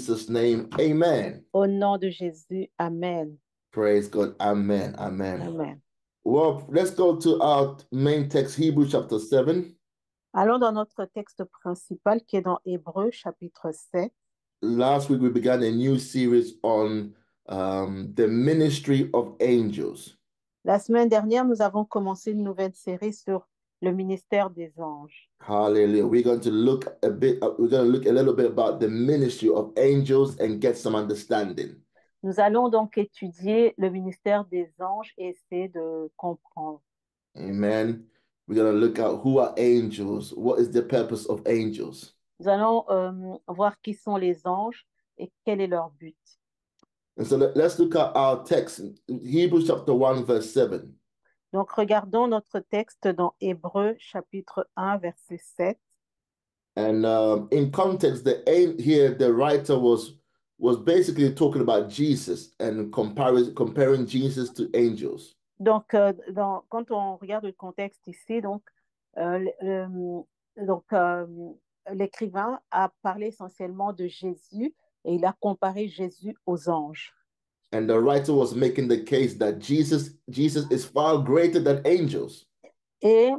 Jesus' name, amen. Au nom de Jésus, Amen. Praise God, amen, amen. Amen. Well, let's go to our main text, Hebrews chapter 7. Allons dans notre texte principal qui est dans Hébreux chapitre 7. Last week we began a new series on the ministry of angels. La semaine dernière, nous avons commencé une nouvelle série sur le ministère des anges. Hallelujah. We're going to look a little bit about the ministry of angels and get some understanding. Nous allons donc étudier le ministère des anges et essayer de comprendre. Amen. We're going to look at who are angels, what is the purpose of angels. Nous allons voir qui sont les anges et quel est leur but. And so let's look at our text, Hebrews chapter 1, verse 7. Donc, regardons notre texte dans Hébreux chapitre 1, verset 7. And in context, the writer was basically talking about Jesus and comparing Jesus to angels. Donc, quand on regarde le contexte ici, l'écrivain a parlé essentiellement de Jésus et il a comparé Jésus aux anges. And the writer was making the case that Jesus is far greater than angels. Et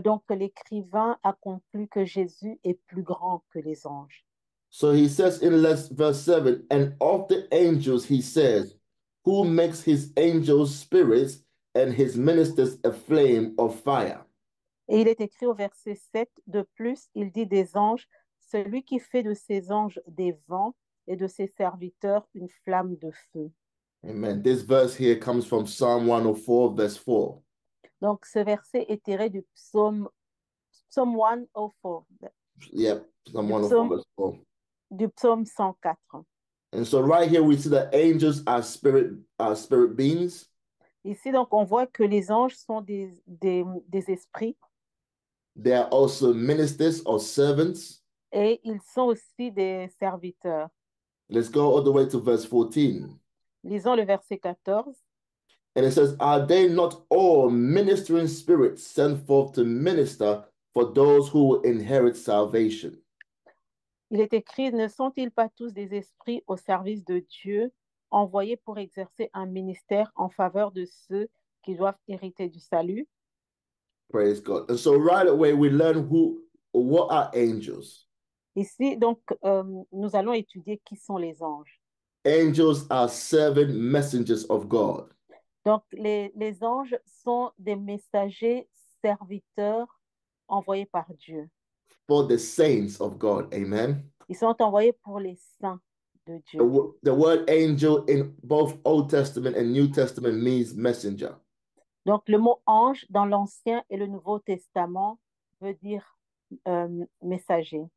donc, l'écrivain a conclu que Jésus est plus grand que les anges. So he says in verse 7, and of the angels, he says, who makes his angels spirits and his ministers a flame of fire. Et il est écrit au verset 7, de plus, il dit des anges, celui qui fait de ses anges des vents et de ses serviteurs une flamme de feu. Amen. This verse here comes from Psalm 104, verse 4. Donc, ce verset est tiré du psaume 104. Yep, Psalm Du 104, verse 4. Du psaume 104. And so right here we see that angels are spirit beings. Ici, donc, on voit que les anges sont des esprits. They are also ministers or servants. Et ils sont aussi des serviteurs. Let's go all the way to verse 14. Lisons le verset 14. And it says, are they not all ministering spirits sent forth to minister for those who will inherit salvation? Il est écrit, ne sont-ils pas tous des esprits au service de Dieu, envoyés pour exercer un ministère en faveur de ceux qui doivent hériter du salut? Praise God. And so right away we learn what are angels. Ici, donc, nous allons étudier qui sont les anges. Angels are servant messengers of God. Donc, les anges sont des messagers serviteurs envoyés par Dieu. For the saints of God. Amen. Ils sont envoyés pour les saints de Dieu. The word angel in both Old Testament and New Testament means messenger. Donc, le mot ange dans l'Ancien et le Nouveau Testament veut dire messager.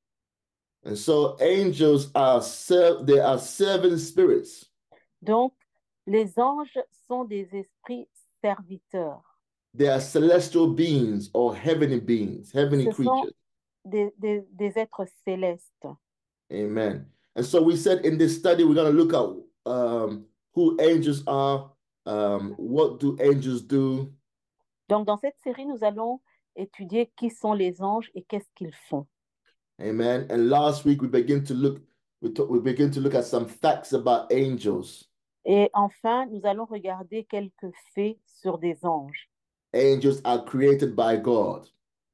And so angels they are servant spirits. Donc, les anges sont des esprits serviteurs. They are celestial beings or heavenly beings, heavenly Ce sont creatures. des êtres célestes. Amen. And so we said in this study, we're going to look at who angels are, what do angels do. Donc, dans cette série, nous allons étudier qui sont les anges et qu'est-ce qu'ils font. Amen. And last week we begin to look at some facts about angels. Et enfin, nous allons regarder quelques faits sur des anges. Angels are created by God.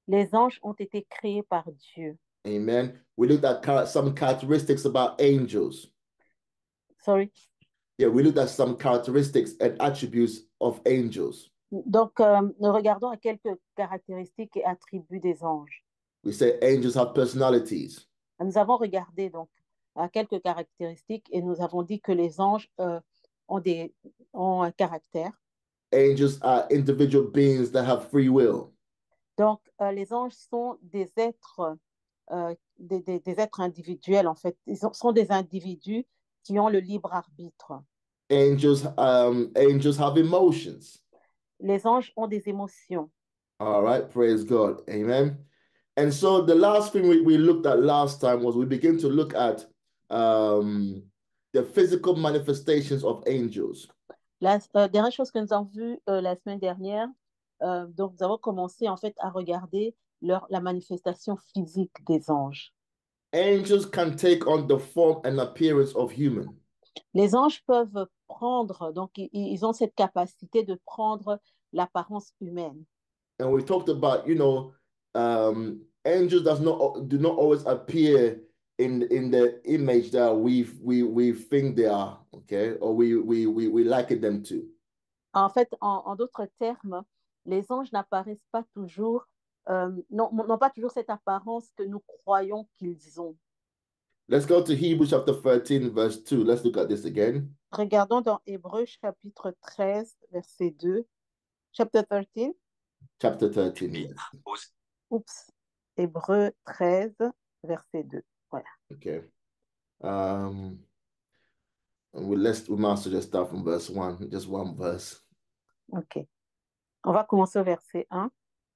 Les anges ont été créés par Dieu. Amen. We looked at some characteristics about angels. Sorry. Yeah, we looked at some characteristics and attributes of angels. Donc, nous regardons à quelques caractéristiques et attributs des anges. We say angels have personalities. Nous avons regardé donc à quelques caractéristiques et nous avons dit que les anges ont un caractère. Angels are individual beings that have free will. Donc, les anges sont des êtres individuels, en fait. Ils sont des individus qui ont le libre arbitre. Angels have emotions. Les anges ont des émotions. All right, praise God. Amen. And so the last thing we looked at last time was we begin to look at the physical manifestations of angels. La dernière chose que nous avons vue la semaine dernière, donc nous avons commencé en fait à regarder la manifestation physique des anges. angels can take on the form and appearance of human. Les anges peuvent prendre, donc ils ont cette capacité de prendre l'apparence humaine. And we talked about, angels do not always appear in the image that we think they are, okay, or we liken them to. En fait, en d'autres termes, les anges n'apparaissent pas toujours, n'ont pas toujours cette apparence que nous croyons qu'ils ont. Let's go to Hebrews chapter 13, verse 2. Let's look at this again. Regardons dans Hébreux chapitre 13, verset 2. Chapter 13. Chapter 13, yes. Oups. Hébreux 13, verset 2. Voilà. Okay. We master just start from verse 1, just one verse. OK. On va commencer au verset 1.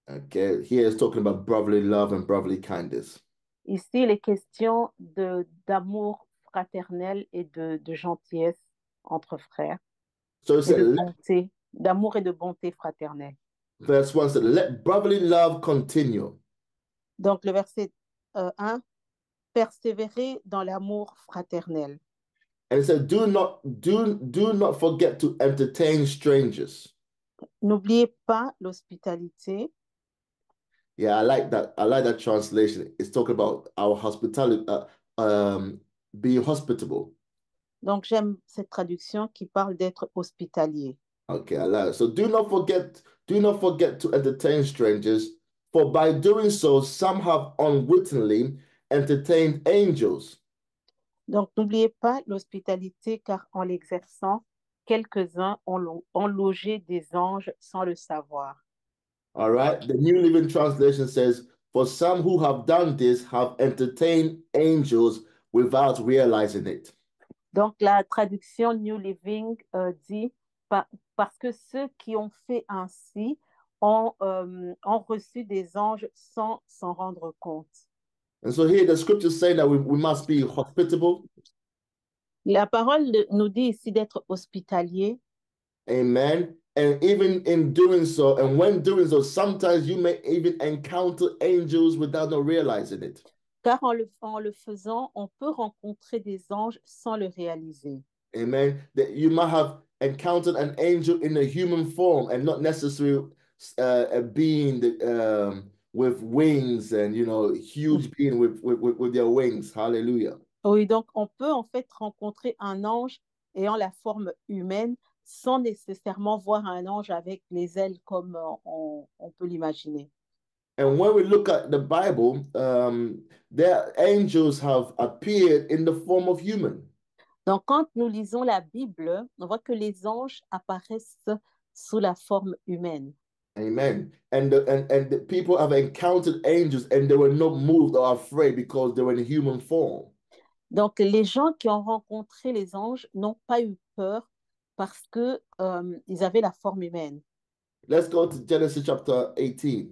Okay. Here it's talking about brotherly love and brotherly kindness. Ici, il est question d'amour fraternel et de gentillesse entre frères. So it Et de said, bonté, d'amour et de bonté fraternelle. verse 1 said, let brotherly love continue. Donc, le verset 1, persévérer dans l'amour fraternel. And it said, do not forget to entertain strangers. N'oubliez pas l'hospitalité. Yeah, I like that. I like that translation. It's talking about our hospitality, being hospitable. Donc, j'aime cette traduction qui parle d'être hospitalier. Okay, I like it. So do not forget to entertain strangers, for by doing so, some have unwittingly entertained angels. Donc, n'oubliez pas l'hospitalité, car en l'exerçant, quelques-uns ont logé des anges sans le savoir. All right. The New Living Translation says, for some who have done this have entertained angels without realizing it. Donc, la traduction New Living dit parce que ceux qui ont fait ainsi ont reçu des anges sans s'en rendre compte. And so here the scripture saying that we must be hospitable. La parole nous dit ici d'être hospitalier. Amen. And even in doing so, and when doing so, sometimes you may even encounter angels without not realizing it. Car en le faisant, on peut rencontrer des anges sans le réaliser. Amen. That you might have encountered an angel in a human form and not necessarily a being that, with wings and, huge being with their wings. Hallelujah. Oui, donc on peut en fait rencontrer un ange ayant la forme humaine sans nécessairement voir un ange avec les ailes comme on peut l'imaginer. And when we look at the Bible, their angels have appeared in the form of human. Donc, quand nous lisons la Bible, on voit que les anges apparaissent sous la forme humaine. Amen. And the people have encountered angels and they were not moved or afraid because they were in human form. Donc, les gens qui ont rencontré les anges n'ont pas eu peur parce que ils avaient la forme humaine. Let's go to Genesis chapter 18.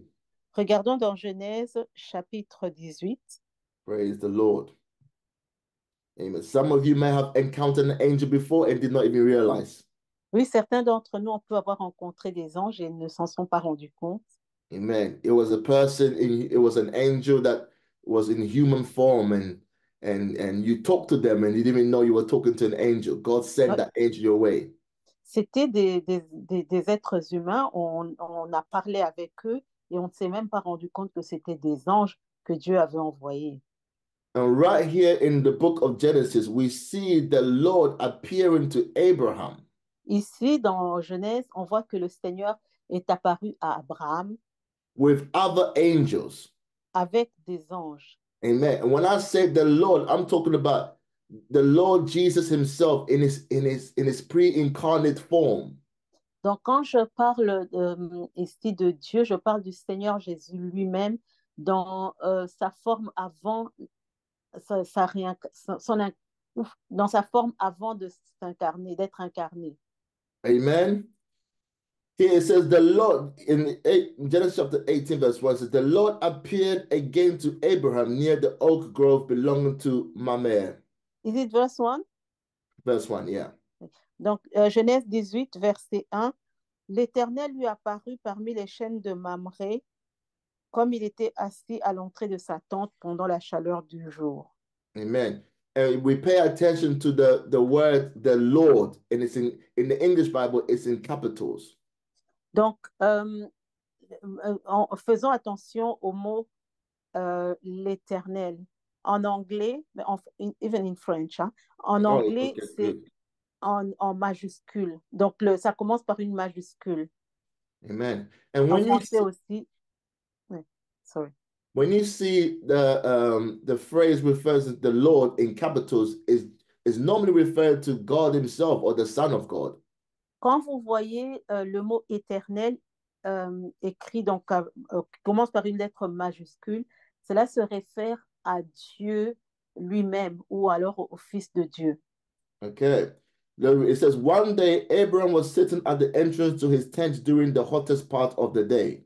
Regardons dans Genèse chapitre 18. Praise the Lord. Amen. Some of you may have encountered an angel before and did not even realize. Oui, certains d'entre nous, on peut avoir rencontré des anges et ne s'en sont pas rendus compte. Amen. It was it was an angel that was in human form and you talked to them and you didn't even know you were talking to an angel. God sent that angel your way. C'était des êtres humains, on a parlé avec eux et on ne s'est même pas rendu compte que c'était des anges que Dieu avait envoyés. And right here in the book of Genesis, we see the Lord appearing to Abraham. Ici, dans Genèse, on voit que le Seigneur est apparu à Abraham with other angels. avec des anges. Amen. And when I say the Lord, I'm talking about the Lord Jesus himself in his pre-incarnate form. Donc, quand je parle ici de Dieu, je parle du Seigneur Jésus lui-même dans sa forme avant dans sa forme avant de s'incarner, d'être incarné. Amen. Here it says the Lord in Genesis chapter 18 verse 1 says the Lord appeared again to Abraham near the oak grove belonging to Mamre. Is it verse 1? Verse 1, yeah. Donc, Genèse 18, verset 1. L'Éternel lui apparut parmi les chênes de Mamré, comme il était assis à l'entrée de sa tente pendant la chaleur du jour. Amen. And we pay attention to the word the Lord, and it's in the English Bible, it's in capitals. Donc, en faisant attention au mot l'Éternel. En anglais, mais even in French, hein, en Oh, anglais, okay, c'est good. en majuscule. Donc, ça commence par une majuscule. Amen. And En français aussi. Ouais, sorry. when you see the phrase refers to the Lord in capitals is normally referred to God Himself or the Son of God. Quand vous voyez le mot éternel écrit, donc, commence par une lettre majuscule, cela se réfère à Dieu lui-même ou alors au Fils de Dieu. Okay. It says, one day Abraham was sitting at the entrance to his tent during the hottest part of the day.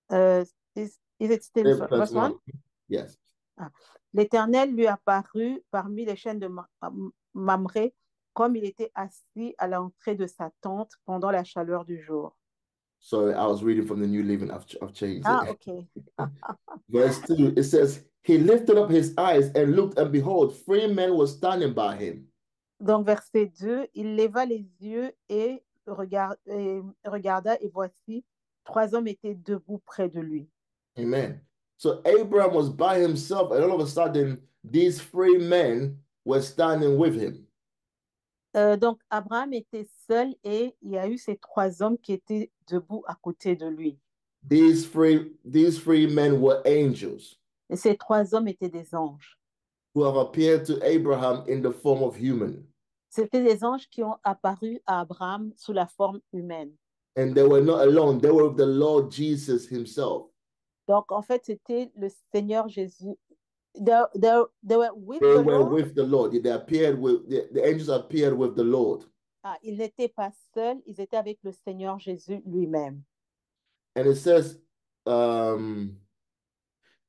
Is it still Verse verse 1? Yes. Ah. L'Éternel lui apparut parmi les chaînes de Mamré, comme il était assis à l'entrée de sa tente pendant la chaleur du jour. Sorry, I was reading from the New Living. I've changed it. Ah, ok. Verse 2, it says, he lifted up his eyes and looked, and behold, 3 men were standing by him. Donc, verset 2, il leva les yeux et regarda, et voici, 3 hommes étaient debout près de lui. Amen. So Abraham was by himself, and all of a sudden, these 3 men were standing with him. Donc, Abraham était seul et il y a eu ces 3 hommes qui étaient debout à côté de lui. These three men were angels Et ces 3 hommes étaient des anges. who have appeared to Abraham in the form of human. C'était des anges qui ont apparu à Abraham sous la forme humaine. And they were not alone, they were with the Lord Jesus himself. Donc, en fait, c'était le Seigneur Jésus. They were with They the were Lord. with the Lord. They appeared with the angels appeared with the Lord. Ah, ils n'étaient pas seuls, ils étaient avec le Seigneur Jésus lui-même. And it says, and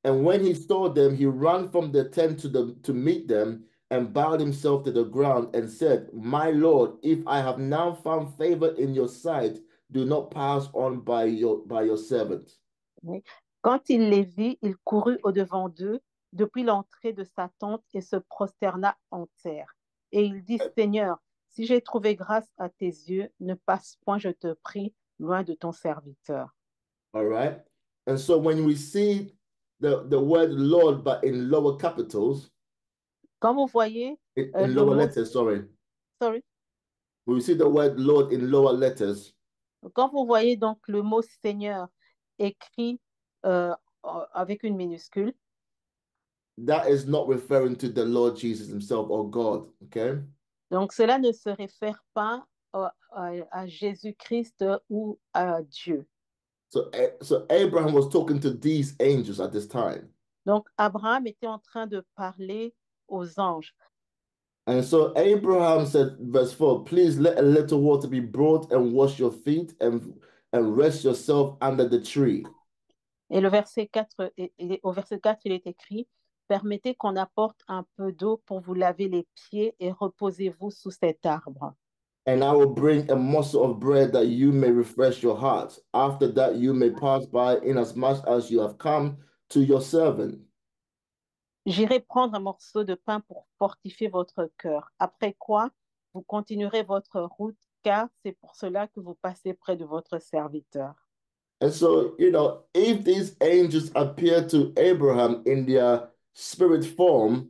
when he saw them, he ran from the tent to meet them and bowed himself to the ground and said, my Lord, if I have now found favor in your sight, do not pass on by your servant. Oui. Quand il les vit, il courut au-devant d'eux depuis l'entrée de sa tente et se prosterna en terre. Et il dit, Seigneur, si j'ai trouvé grâce à tes yeux, ne passe point, je te prie, loin de ton serviteur. All right. And so when we see the word Lord, but in lower capitals, Quand vous voyez in le lower mot, letters, sorry. sorry, We see the word Lord in lower letters. quand vous voyez donc le mot Seigneur écrit avec une minuscule, That is not referring to the Lord Jesus himself or God, okay? donc cela ne se réfère pas à Jésus-Christ ou à Dieu. So Abraham was talking to these angels at this time. Donc Abraham était en train de parler aux anges. And so Abraham said, verse 4, please let a little water be brought and wash your feet and rest yourself under the tree. Et le verset 4, au verset 4, il est écrit, permettez qu'on apporte un peu d'eau pour vous laver les pieds et reposez-vous sous cet arbre. And I will bring a morsel of bread that you may refresh your hearts. After that, you may pass by inasmuch as you have come to your servant. J'irai prendre un morceau de pain pour fortifier votre cœur. Après quoi, vous continuerez votre route, car c'est pour cela que vous passez près de votre serviteur. And so, if these angels appear to Abraham in their spirit form,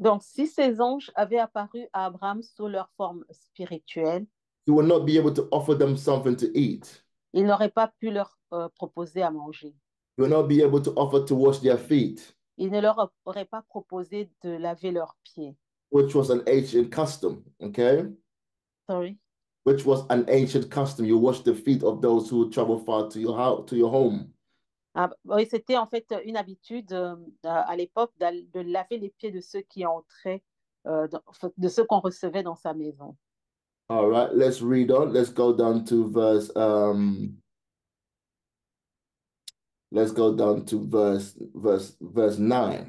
Donc, si ces anges avaient apparu à Abraham sous leur forme spirituelle, he will not be able to offer them something to eat. il n'aurait pas pu leur proposer à manger. He will not be able to offer to wash their feet, Il ne leur aurait pas proposé de laver leurs pieds. which was an ancient custom, okay? Sorry. Which was an ancient custom. You wash the feet of those who travel far to your house, to your home. Ah, oui, c'était en fait une habitude à l'époque de laver les pieds de ceux qui entraient, de ceux qu'on recevait dans sa maison. All right, let's read on. Let's go down to verse 9.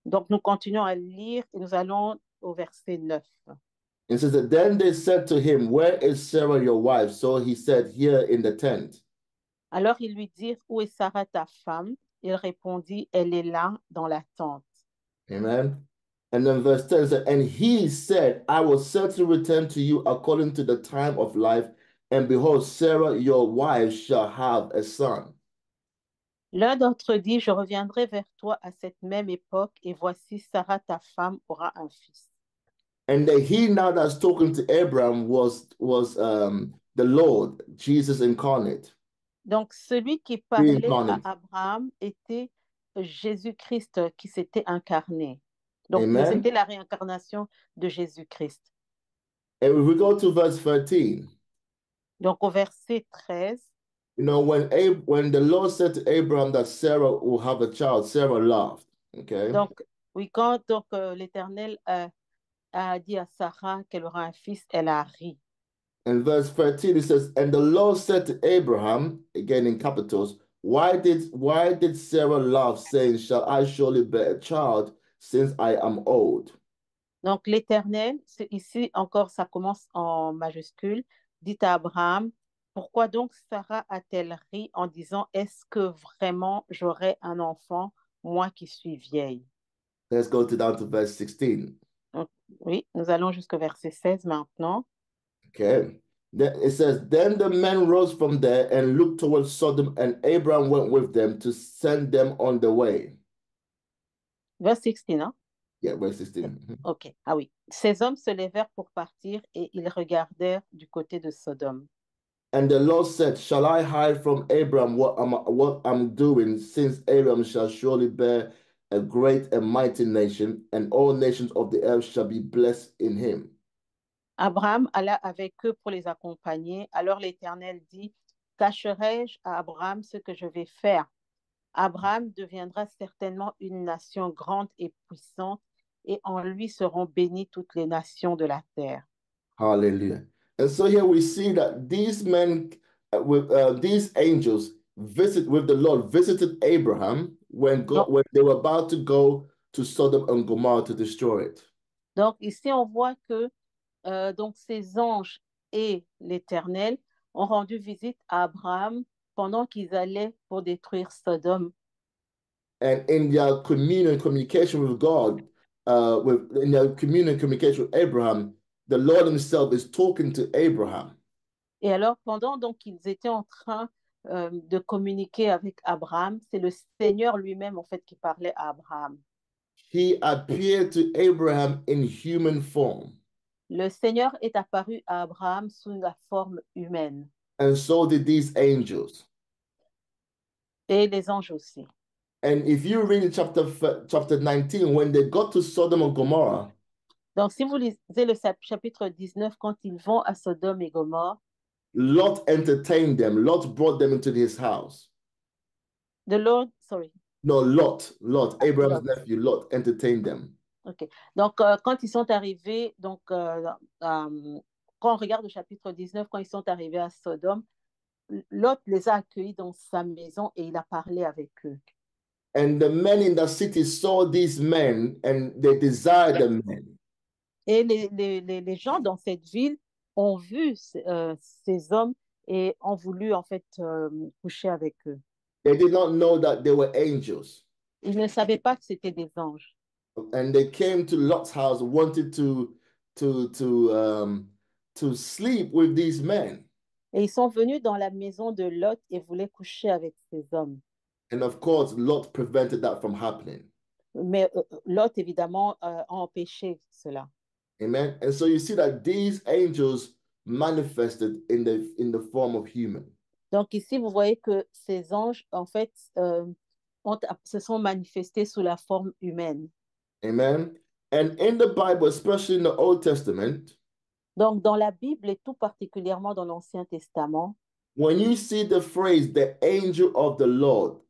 Donc, nous continuons à lire et nous allons au verset 9. It says that then they said to him, where is Sarah your wife? So he said, here in the tent. Alors ils lui dirent, où est Sarah ta femme? Il répondit, elle est là dans la tente. Amen. And then verse 10 says, and he said, I will certainly return to you according to the time of life, and behold, Sarah, your wife, shall have a son. L'un d'entre eux dit, je reviendrai vers toi à cette même époque, et voici Sarah, ta femme, aura un fils. And the he now that's talking to Abraham was the Lord, Jesus incarnate, Donc, celui qui parlait à pre-incarnate. Abraham était Jésus-Christ qui s'était incarné. Donc, Amen. c'était la réincarnation de Jésus-Christ. And if we go to verse 13, Donc, au verset 13, you know, when the Lord said to Abraham that Sarah will have a child, Sarah laughed. Okay. donc, oui, quand donc, l'Éternel a dit à Sarah qu'elle aura un fils, elle a ri. And verse 13 it says, and the Lord said to Abraham, again in capitals, why did Sarah laugh, saying, shall I surely bear a child since I am old? Donc, l'Éternel, ici encore, ça commence en majuscule, dit à Abraham, pourquoi donc Sarah a-t-elle ri en disant, est-ce que vraiment j'aurai un enfant, moi qui suis vieille? Let's go down to verse 16. Donc, oui, nous allons jusqu'au verset 16 maintenant. Okay. Then it says, then the men rose from there and looked towards Sodom, and Abraham went with them to send them on the way. Verse 16, hein? Yeah, verse 16. OK. Ah oui. Ces hommes se levèrent pour partir et ils regardèrent du côté de Sodome. And the Lord said, shall I hide from Abraham what I'm doing, since Abraham shall surely bear a great and mighty nation, and all nations of the earth shall be blessed in him. Abraham alla avec eux pour les accompagner. Alors l'Éternel dit, cacherai-je à Abraham ce que je vais faire? Abraham deviendra certainement une nation grande et puissante, et en lui seront bénies toutes les nations de la terre. Hallelujah. And so here we see that these men, these angels, with the Lord, visited Abraham Donc, when they were about to go to Sodom and Gomorrah to destroy it. donc ici, on voit que donc ces anges et l'Éternel ont rendu visite à Abraham pendant qu'ils allaient pour détruire Sodome. And in their communication with God, in their communication with Abraham, the Lord Himself is talking to Abraham. Et alors, pendant donc qu'ils étaient en train de communiquer avec Abraham, c'est le Seigneur lui-même en fait qui parlait à Abraham. He appeared to Abraham in human form, Le Seigneur est apparu à Abraham sous la forme humaine and so did these angels. et les anges aussi. And if you read chapter 19, when they got to Sodom and Gomorrah, Donc, si vous lisez le chapitre 19, quand ils vont à Sodome et Gomorre, Lot entertained them. Lot brought them into his house. the Lord, sorry, No, Lot, Abraham's Lot. nephew, Lot entertained them. OK. Donc, quand ils sont arrivés, donc, quand on regarde le chapitre 19, quand ils sont arrivés à Sodome, Lot les a accueillis dans sa maison et il a parlé avec eux. And the men in the city saw these men and they desired the men. Et les gens dans cette ville ont vu ces hommes et ont voulu en fait coucher avec eux. They did not know that they were angels. Ils ne savaient pas que c'était des anges. And they came to Lot's house, wanted to sleep with these men. Et ils sont venus dans la maison de Lot et voulaient coucher avec ces hommes. And of course, Lot prevented that from happening. Mais Lot, évidemment, a empêché cela. Amen. And so you see that these angels manifested in the form of human. Donc ici, vous voyez que ces anges, en fait, se sont manifestés sous la forme humaine. Amen. And in the Bible, especially in the Old Testament, Donc dans la Bible et tout particulièrement dans l'Ancien Testament, when you see the phrase the angel of the Lord,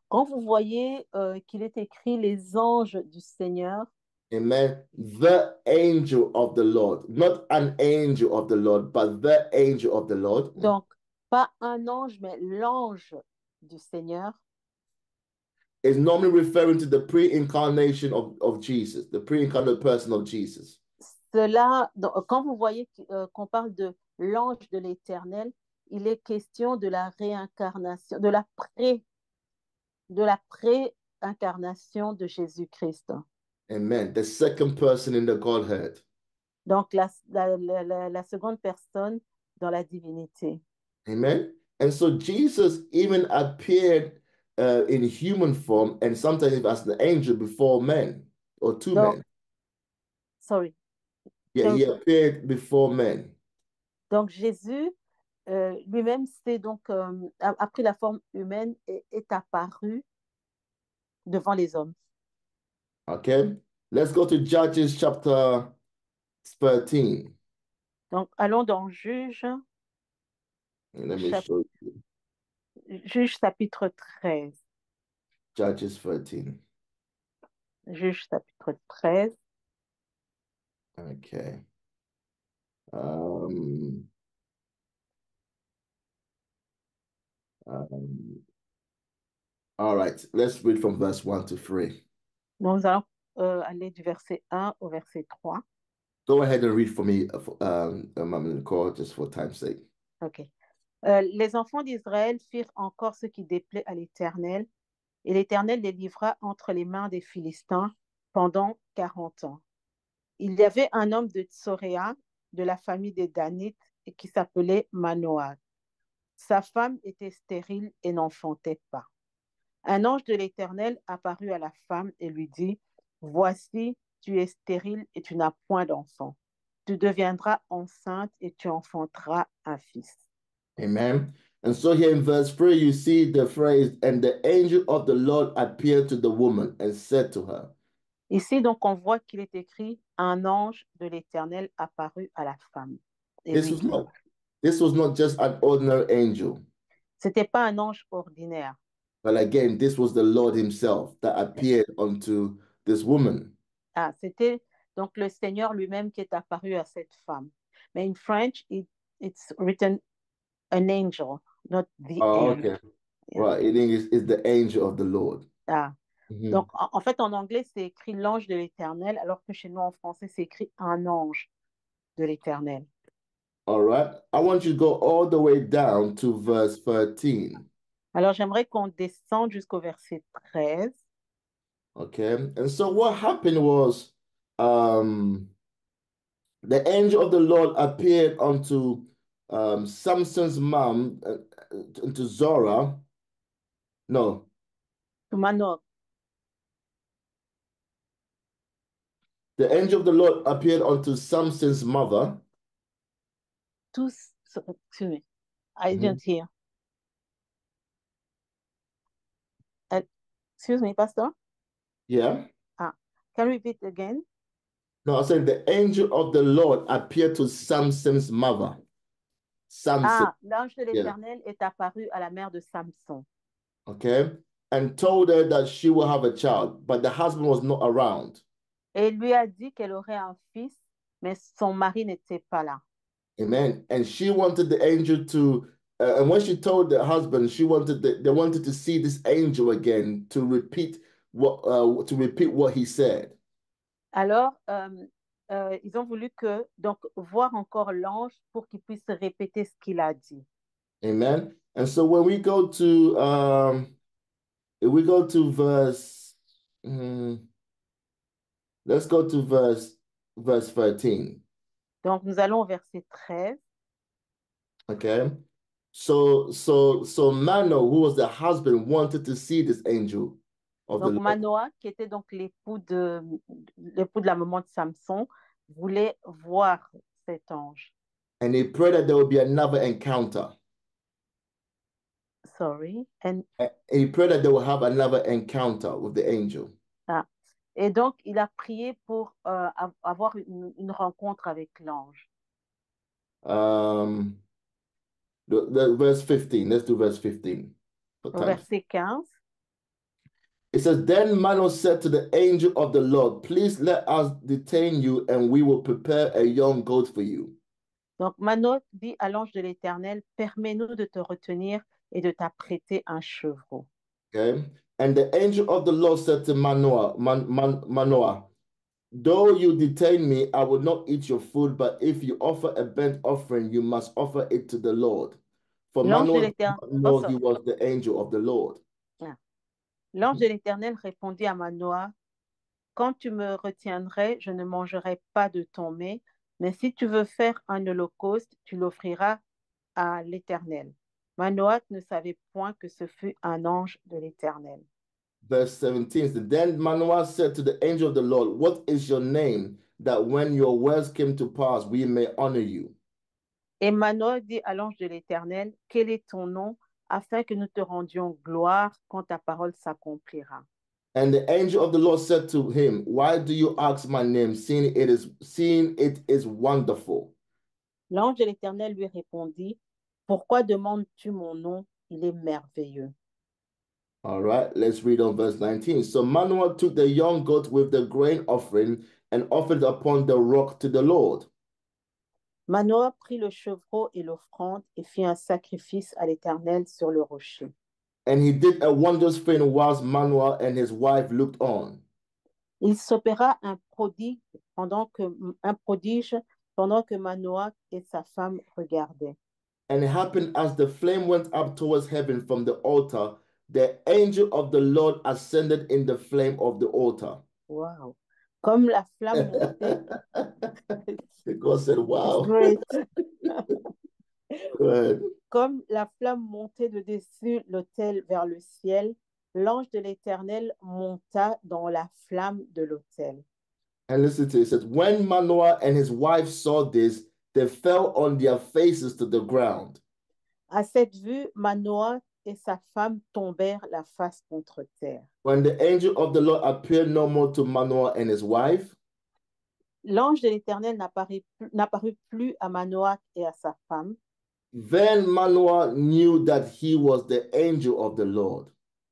quand vous voyez qu'il est écrit les anges du Seigneur, amen, the angel of the Lord, not an angel of the Lord, but the angel of the Lord, donc pas un ange, mais l'ange du Seigneur, is normally referring to the pre-incarnation of Jesus, the pre-incarnate person of Jesus. cela, quand vous voyez qu'on parle de l'ange de l'Éternel, il est question de la réincarnation, de la pré-incarnation de Jésus-Christ. Amen. The second person in the Godhead. Donc, la seconde personne dans la divinité. Amen. And so Jesus even appeared in human form and sometimes as an angel before men or two Donc, men. sorry. Yeah, he appeared before men. Donc, Jésus lui-même, a pris la forme humaine et est apparu devant les hommes. Okay. Let's go to Judges chapter 13. Donc, allons dans Juge, And let me chap- show you. Juge chapitre 13. Judges 13. Juge chapitre 13. Okay. Um, um, all right. Let's read from verse 1 to 3. Nous allons aller du verset 1 au verset 3. Go ahead and read for me, Nicole, just for time's sake. OK. Les enfants d'Israël firent encore ce qui déplaît à l'Éternel, et l'Éternel les livra entre les mains des Philistins pendant 40 ans. Il y avait un homme de Tsoréa, de la famille des Danites, qui s'appelait Manoah. Sa femme était stérile et n'enfantait pas. Un ange de l'Éternel apparut à la femme et lui dit, voici, tu es stérile et tu n'as point d'enfant. Tu deviendras enceinte et tu enfanteras un fils. Amen. And so here in verse 3, you see the phrase, and the angel of the Lord appeared to the woman and said to her. Ici, donc, on voit qu'il est écrit, un ange de l'Éternel apparut à la femme. Et This lui was dit, not, this was not just an ordinary angel, c'était pas un ange ordinaire. but again, this was the Lord himself that appeared unto this woman. Ah, c'était donc le Seigneur lui-même qui est apparu à cette femme. Mais in French, it's written an angel, not the Oh, angel. okay. Yeah. Right. In English, it's the angel of the Lord. Ah. Mhm. Donc, en fait, en anglais, c'est écrit l'ange de l'Éternel, alors que chez nous, en français, c'est écrit un ange de l'Éternel. All right. I want you to go all the way down to verse 13. Alors, j'aimerais qu'on descende jusqu'au verset 13. Okay. And so what happened was the angel of the Lord appeared unto Samson's mom, to Zora. No, Manoah, the angel of the Lord appeared unto Samson's mother. tous, excuse me, I didn't hear. Excuse me, Pastor? Yeah. Ah, can you repeat again? No, I said the angel of the Lord appeared to Samson's mother. Samson. Ah, l'ange de Yeah. l'Éternel est apparu à la mère de Samson. Okay. And told her that she will have a child, but the husband was not around. Et il lui a dit qu'elle aurait un fils, mais son mari n'était pas là. Amen. And she wanted the angel to, and when she told the husband, they wanted to see this angel again to repeat what he said. Alors, ils ont voulu donc voir encore l'ange pour qu'il puisse répéter ce qu'il a dit. Amen. And so when we go to if we go to verse, let's go to verse 13. Donc, nous allons au verset 13. Okay. So Manoah, who was the husband, wanted to see this angel of the Donc, Lord. Manoah, qui était donc l'époux de la maman de Samson, voulait voir cet ange. And he prayed that there would be another encounter. Sorry. And he prayed that they will have another encounter with the angel. ah. Et donc, il a prié pour avoir une rencontre avec l'ange. The verse 15. Let's do verse 15. Au verset 15. It says, Then Manoah said to the angel of the Lord, Please let us detain you, and we will prepare a young goat for you. Donc, Manoah dit à l'ange de l'Éternel, permets-nous de te retenir et de t'apprêter un chevreau. Okay. And the angel of the Lord said to Manoah, Though you detain me, I will not eat your food, but if you offer a burnt offering, you must offer it to the Lord. For Manoah did not know he was the angel of the Lord. L'ange de l'Éternel répondit à Manoah, quand tu me retiendrais, je ne mangerai pas de ton mets, mais si tu veux faire un holocauste, tu l'offriras à l'Éternel. Manoach ne savait point que ce fut un ange de l'Éternel. Verse 17 says, Then Manoah said to the angel of the Lord, What is your name, that when your words came to pass, we may honor you? Et Manoach dit à l'ange de l'Éternel, quel est ton nom, afin que nous te rendions gloire quand ta parole s'accomplira. And the angel of the Lord said to him, Why do you ask my name, seeing it is wonderful? L'ange de l'Éternel lui répondit, pourquoi demandes-tu mon nom? Il est merveilleux. All right, let's read on verse 19. So Manoah took the young goat with the grain offering and offered upon the rock to the Lord. Manoah prit le chevreau et l'offrande et fit un sacrifice à l'Éternel sur le rocher. And he did a wondrous thing whilst Manoah and his wife looked on. Il s'opéra un prodige pendant que Manoach et sa femme regardaient. And it happened as the flame went up towards heaven from the altar, the angel of the Lord ascended in the flame of the altar. Wow. Comme la flamme montait, God said, it's Wow. great. Good. Comme la flamme montait de dessus l'autel vers le ciel, l'ange de l'Éternel monta dans la flamme de l'autel. And listen to it. It says, When Manoah and his wife saw this, they fell on their faces to the ground. À cette vue, Manoach et sa femme tombèrent la face contre terre. When the angel of the Lord appeared no more to Manoah and his wife, L'ange de l'Éternel n'apparut plus à Manoach et à sa femme. then Manoah knew that he was the angel of the Lord.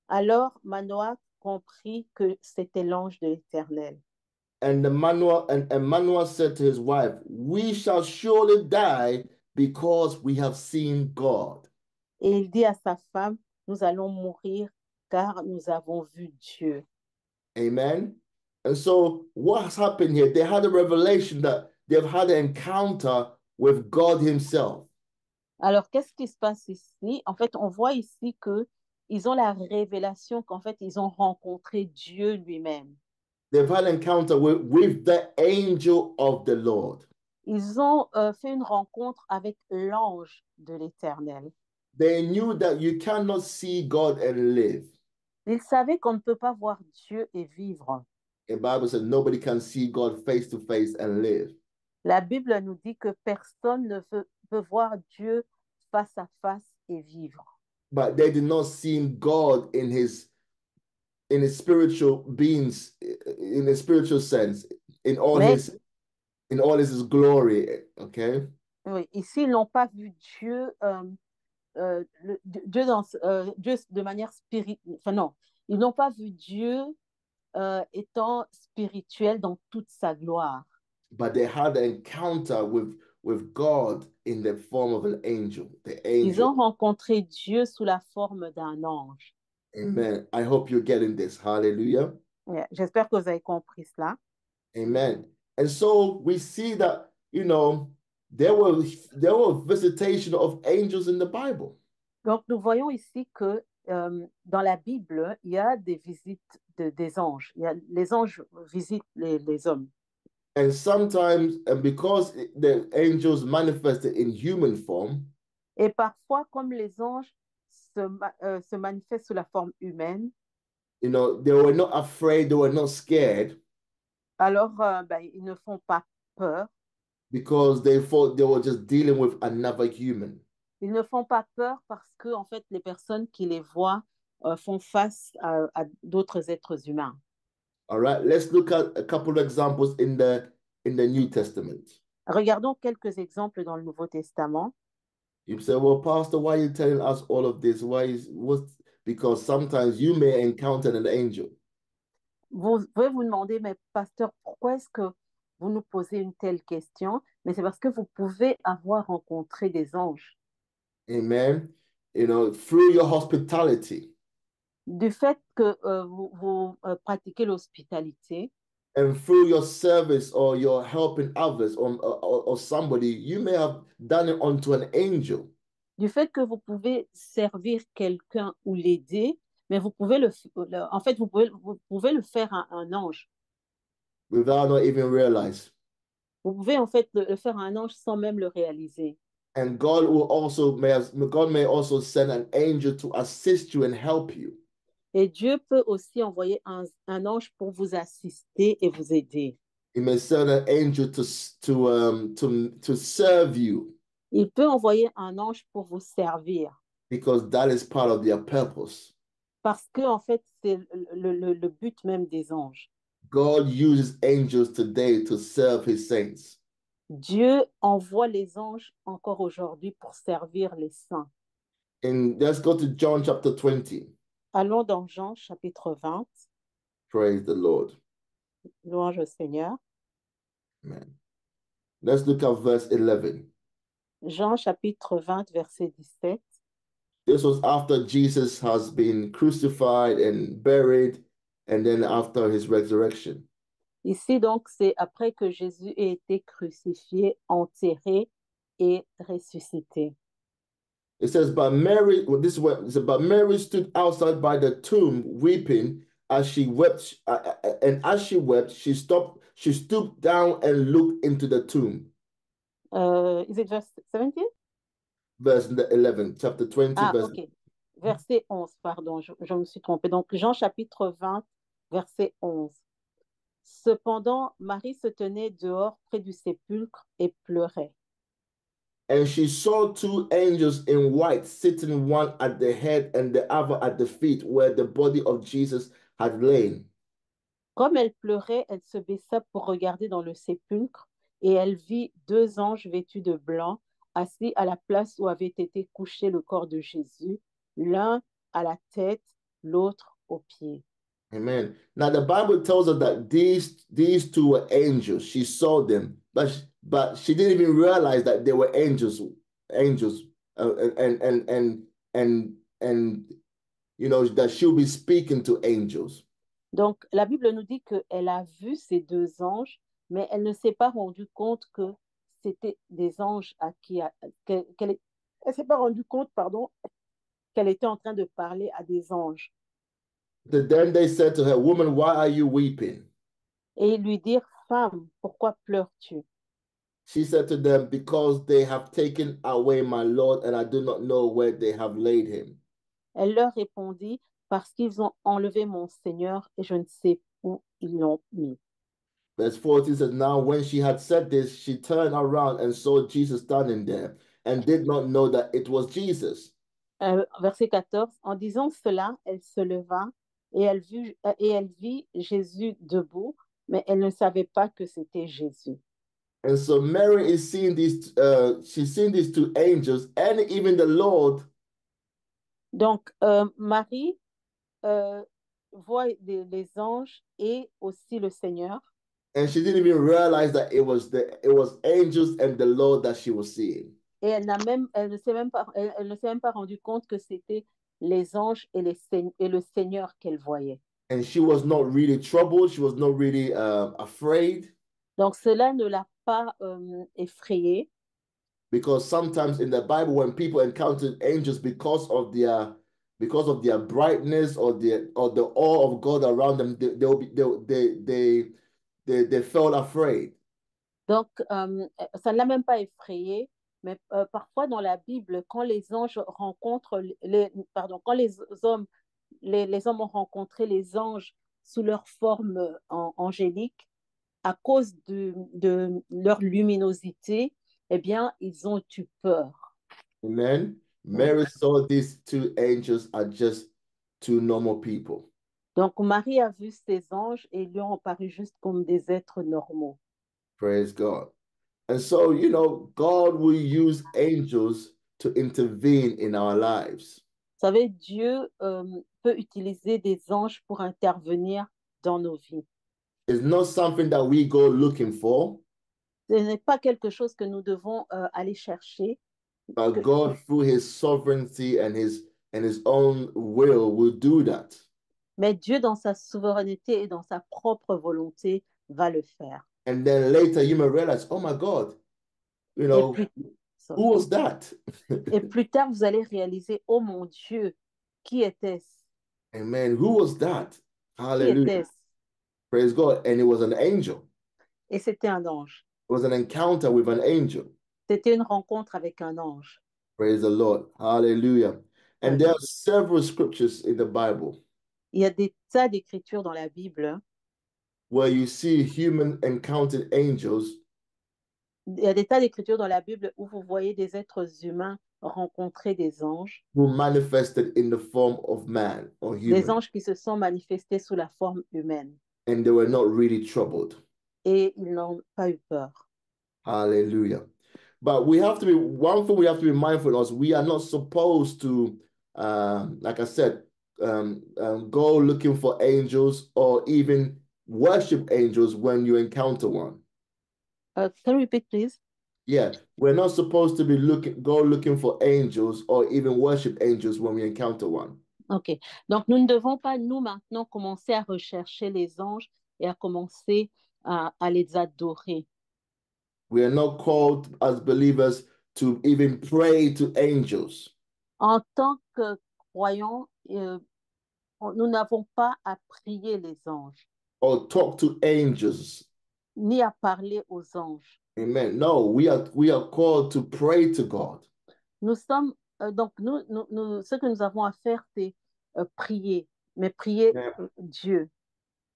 Alors Manoach comprit que c'était l'ange de l'Éternel. And Manoah said to his wife, We shall surely die because we have seen God. Et il dit à sa femme, nous allons mourir car nous avons vu Dieu. Amen. And so what has happened here? They had a revelation that they've had an encounter with God himself. Alors, qu'est-ce qui se passe ici? En fait, on voit ici que ils ont la révélation qu'en fait, ils ont rencontré Dieu lui-même. They've had an encounter with the angel of the Lord. Ils ont fait une rencontre avec l'ange de l'Éternel. They knew that you cannot see God and live. Ils savaient qu'on ne peut pas voir Dieu et vivre. The Bible says nobody can see God face to face and live. La Bible nous dit que personne ne peut voir Dieu face à face et vivre. But they did not see God in his spiritual beings, in a spiritual sense, in all Mais his glory. Okay. oui, ici, ils n'ont pas vu Dieu, Dieu de manière spirituelle. Enfin non, ils n'ont pas vu Dieu étant spirituel dans toute sa gloire. But they had an encounter with God in the form of an angel. The Ils angel. ont rencontré Dieu sous la forme d'un ange. Amen. I hope you're getting this. Hallelujah. Yeah, j'espère que vous avez compris cela. Amen. And so we see that, there were visitation of angels in the Bible. Donc, nous voyons ici que dans la Bible, il y a des visites des anges. Les anges visitent les hommes. And sometimes, and because the angels manifested in human form, Et parfois, comme les anges se manifestent sous la forme humaine, they were not afraid, they were not scared, alors ils ne font pas peur. because they thought they were just dealing with another human. Ils ne font pas peur parce que, en fait, les personnes qui les voient font face à d'autres êtres humains. All right, let's look at a couple of examples in the New Testament. Regardons quelques exemples dans le Nouveau Testament. You say, well, Pastor, why are you telling us all of this? Because sometimes you may encounter an angel. Vous pouvez vous demander, mais pasteur, pourquoi est-ce que vous nous posez une telle question? Mais c'est parce que vous pouvez avoir rencontré des anges. Amen. Through your hospitality. Du fait que vous pratiquez l'hospitalité. And through your service or your helping others or somebody, you may have done it unto an angel. Du fait que vous pouvez servir quelqu'un ou l'aider, mais vous pouvez vous pouvez le faire à un ange. without not even realize. Vous pouvez en fait le faire à un ange sans même le réaliser. And God may also send an angel to assist you and help you. Et Dieu peut aussi envoyer un ange pour vous assister et vous aider. He may send an angel to serve you Il peut envoyer un ange pour vous servir. because that is part of their purpose. Parce que, en fait, c'est le but même des anges. God uses angels today to serve his saints. Dieu envoie les anges encore aujourd'hui pour servir les saints. And let's go to John chapter 20. Allons dans Jean chapitre 20. Praise the Lord. Louange au Seigneur. Amen. Let's look at verse 11. Jean chapitre 20, verset 17. This was after Jesus has been crucified and buried, and then after his resurrection. Ici, donc, c'est après que Jésus ait été crucifié, enterré et ressuscité. It says, but Mary, well, this is what it says, but Mary stood outside by the tomb weeping as she wept, and as she wept, she stooped down and looked into the tomb. Is it verse 17? Verse 11, chapter 20, Ah, verse. ok. Verset 11, pardon, je me suis trompée. Donc, Jean chapitre 20, verset 11. Cependant, Marie se tenait dehors près du sépulcre et pleurait. And she saw two angels in white sitting, one at the head and the other at the feet, where the body of Jesus had lain. Comme elle pleurait, elle se baissa pour regarder dans le sépulcre et elle vit deux anges vêtus de blanc assis à la place où avait été couché le corps de Jésus, l'un à la tête, l'autre aux pieds. Amen. Now the Bible tells us that these two were angels. She saw them, but she didn't even realize that they were angels, and you know that she'll be speaking to angels. Donc, la Bible nous dit qu'elle a vu ces deux anges, mais elle ne s'est pas rendue compte que c'était des anges à qui elle s'est pas rendue compte, pardon, qu'elle était en train de parler à des anges. Then they said to her, "Woman, why are you weeping?" Et ils lui dirent, femme, pourquoi pleures-tu? She said to them, "Because they have taken away my Lord, and I do not know where they have laid him." Elle leur répondit, parce qu'ils ont enlevé mon Seigneur et je ne sais où ils l'ont mis. Verse 14 says, now when she had said this, she turned around and saw Jesus standing there and did not know that it was Jesus. Verset 14, en disant cela, elle se leva et elle vit Jésus debout, mais elle ne savait pas que c'était Jésus. And so Mary is seeing she's seeing these two angels and even the Lord. Donc, Marie voit les anges et aussi le Seigneur. And she didn't even realize that it was angels and the Lord that she was seeing. Et elle ne s'est même pas rendu compte que c'était les anges et le Seigneur qu'elle voyait. And she was not really troubled. She was not really afraid. Donc cela ne l'a pas effrayée. Because sometimes in the Bible, when people encounter angels because of their brightness or the awe of God around them, they felt afraid. Donc ça ne l'a même pas effrayée. Mais parfois dans la Bible, quand les anges rencontrent quand les hommes ont rencontré les anges sous leur forme angélique, à cause de leur luminosité, eh bien, ils ont eu peur. Amen. Mary saw these two angels as just two normal people. Donc, Marie a vu ces anges et ils lui ont paru juste comme des êtres normaux. Praise God. And so, you know, God will use angels to intervene in our lives. Vous savez, Dieu peut utiliser des anges pour intervenir dans nos vies. It's not something that we go looking for. Ce n'est pas quelque chose que nous devons aller chercher. But God, through his sovereignty and his own will do that. Mais Dieu, dans sa souveraineté et dans sa propre volonté, va le faire. And then later you may realize, oh my God, you know, who was that? Et plus tard, vous allez réaliser, oh mon Dieu, qui était-ce? Amen. Who was that? Hallelujah. Praise God. And it was an angel. Et c'était un ange. It was an encounter with an angel. C'était une rencontre avec un ange. Praise the Lord. Hallelujah. And there are several scriptures in the Bible Il y a des tas d'écritures dans la Bible. where you see human encountered angels Il y a des tas d'écritures dans la Bible où vous voyez des êtres humains rencontrer des anges, who manifested in the form of man or des human, anges qui se sont manifestés sous la forme humaine. and they were not really troubled. Et ils n'ont pas eu peur. Hallelujah. But we have to be, one thing we have to be mindful of is we are not supposed to, like I said, go looking for angels or even worship angels when you encounter one. Can you repeat, please? Yeah, we're not supposed to be looking for angels or even worship angels when we encounter one. OK. Donc, nous ne devons pas, nous, maintenant, commencer à rechercher les anges et à commencer à les adorer. We are not called as believers to even pray to angels. En tant que croyants, nous n'avons pas à prier les anges, Or talk to angels. ni à parler aux anges. Amen. No, we are called to pray to God. Nous sommes, donc, ce que nous avons à faire, c'est prier, mais prier Dieu,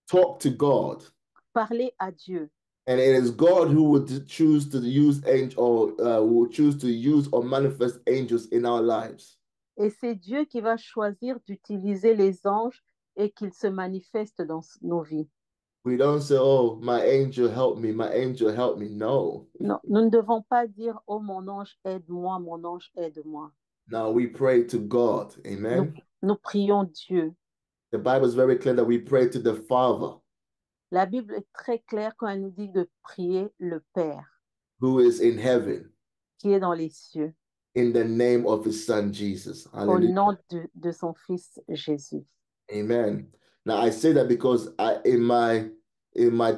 Talk to God. parler à Dieu. And it is God who would choose to use angel or will choose to use or manifest angels in our lives. Et c'est Dieu qui va choisir d'utiliser les anges et qu'ils se manifestent dans nos vies. We don't say, "Oh, my angel help me, my angel help me." No. Non, nous ne devons pas dire, oh mon ange, aide-moi, mon ange, aide-moi. Now we pray to God. Nous, Amen. nous prions Dieu. The Bible is very clear that we pray to the Father La Bible est très claire quand elle nous dit de prier le Père who is in heaven qui est dans les cieux in the name of his son Jesus. au Hallelujah. nom de son Fils Jésus. Amen. Now I say that because in my